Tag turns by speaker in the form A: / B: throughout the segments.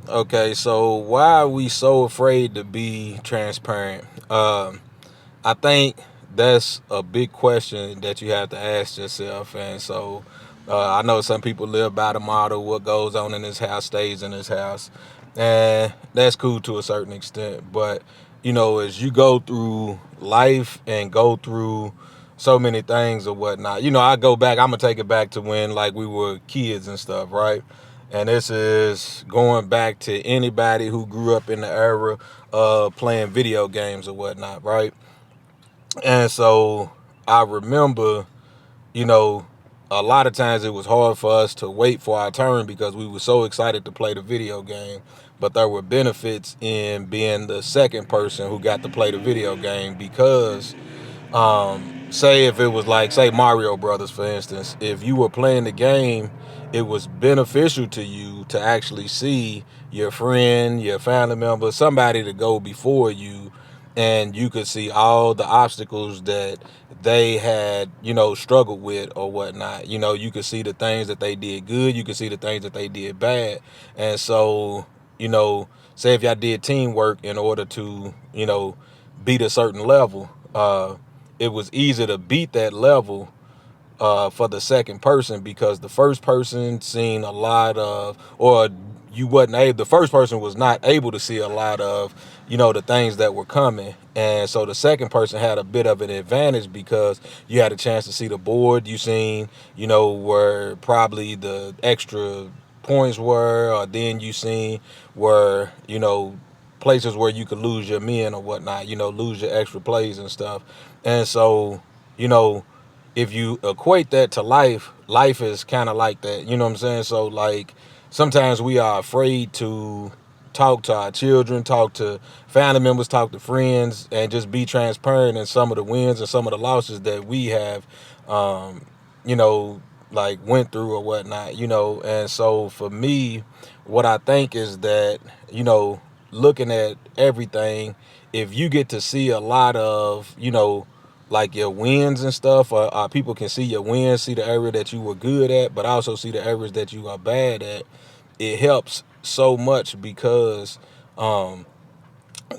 A: Okay, so why are we so afraid to be transparent? I think that's a big question that you have to ask yourself. And so I know some people live by the motto, what goes on in this house stays in this house. And that's cool to a certain extent. But, as you go through life and go through so many things or whatnot, I go back, I'm going to take it back to when like we were kids and stuff, right? And this is going back to anybody who grew up in the era of playing video games or whatnot, right? And so I remember, you know, a lot of times it was hard for us to wait for our turn because we were so excited to play the video game. But there were benefits in being the second person who got to play the video game because say if it was like say Mario Brothers for instance, if you were playing the game, it was beneficial to you to actually see your friend, your family member, somebody to go before you, and you could see all the obstacles that they had, struggled with or whatnot. You could see the things that they did good, you could see the things that they did bad. And so, say if y'all did teamwork in order to, beat a certain level, it was easy to beat that level for the second person because the first person seen a lot of, or you wasn't able, the first person was not able to see a lot of, the things that were coming. And so the second person had a bit of an advantage because you had a chance to see the board. You seen, where probably the extra points were, or then you seen where, places where you could lose your men or whatnot, lose your extra plays and stuff. And so, you know, if you equate that to life, life is kind of like that. You know what I'm saying? So like sometimes we are afraid to talk to our children, talk to family members, talk to friends, and just be transparent in some of the wins and some of the losses that we have, um, you know, like went through or whatnot. And so for me, what I think is that, looking at everything, if you get to see a lot of, like your wins and stuff, or people can see your wins, see the area that you were good at, but also see the areas that you are bad at. It helps so much because um,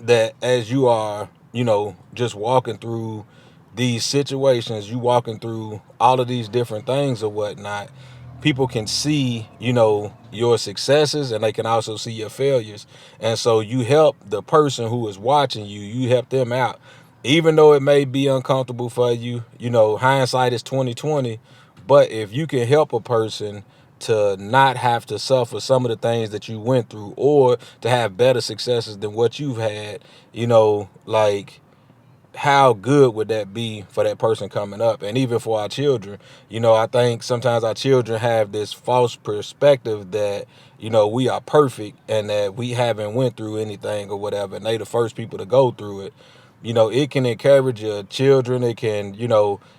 A: that as you are, just walking through these situations, you walking through all of these different things or whatnot, people can see, your successes and they can also see your failures. And so you help the person who is watching you, you help them out. Even though it may be uncomfortable for you, hindsight is 2020. But if you can help a person to not have to suffer some of the things that you went through or to have better successes than what you've had, like how good would that be for that person coming up? And even for our children, I think sometimes our children have this false perspective that, we are perfect and that we haven't went through anything or whatever, and they the first people to go through it. It can encourage your children. It can,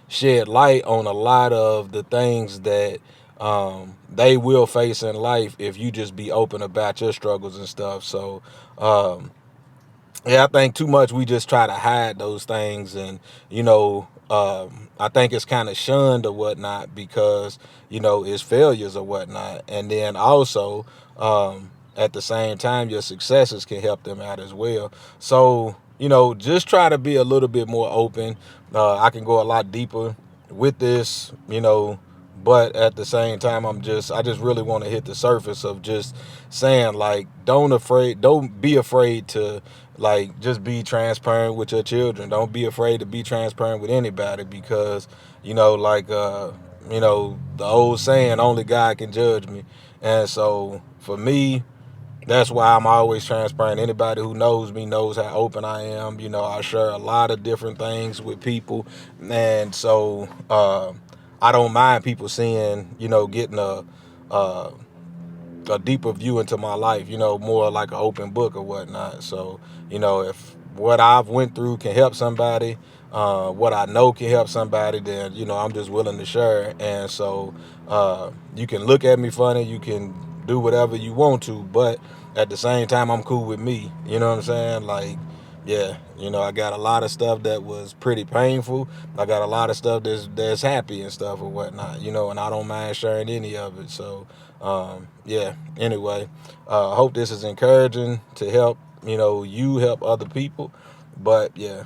A: shed light on a lot of the things that they will face in life if you just be open about your struggles and stuff. So, yeah, I think too much we just try to hide those things, and I think it's kind of shunned or whatnot because it's failures or whatnot, and then also at the same time your successes can help them out as well. So just try to be a little bit more open. I can go a lot deeper with this, but at the same time I just really want to hit the surface of just saying like don't be afraid to like just be transparent with your children. Don't be afraid to be transparent with anybody because like the old saying, only God can judge me. And so for me, that's why I'm always transparent. Anybody who knows me knows how open I am. I share a lot of different things with people, and so I don't mind people seeing, getting uh, a deeper view into my life. More like an open book or whatnot. So if what I've went through can help somebody, what I know can help somebody, then I'm just willing to share. And so you can look at me funny, you can do whatever you want to, but at the same time I'm cool with me. You know what I'm saying? Like yeah, I got a lot of stuff that was pretty painful. I got a lot of stuff that's happy and stuff or whatnot, and I don't mind sharing any of it. So, yeah. Anyway, hope this is encouraging to help you help other people. But yeah,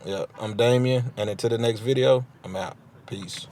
A: yeah. I'm Damien, and until the next video, I'm out. Peace.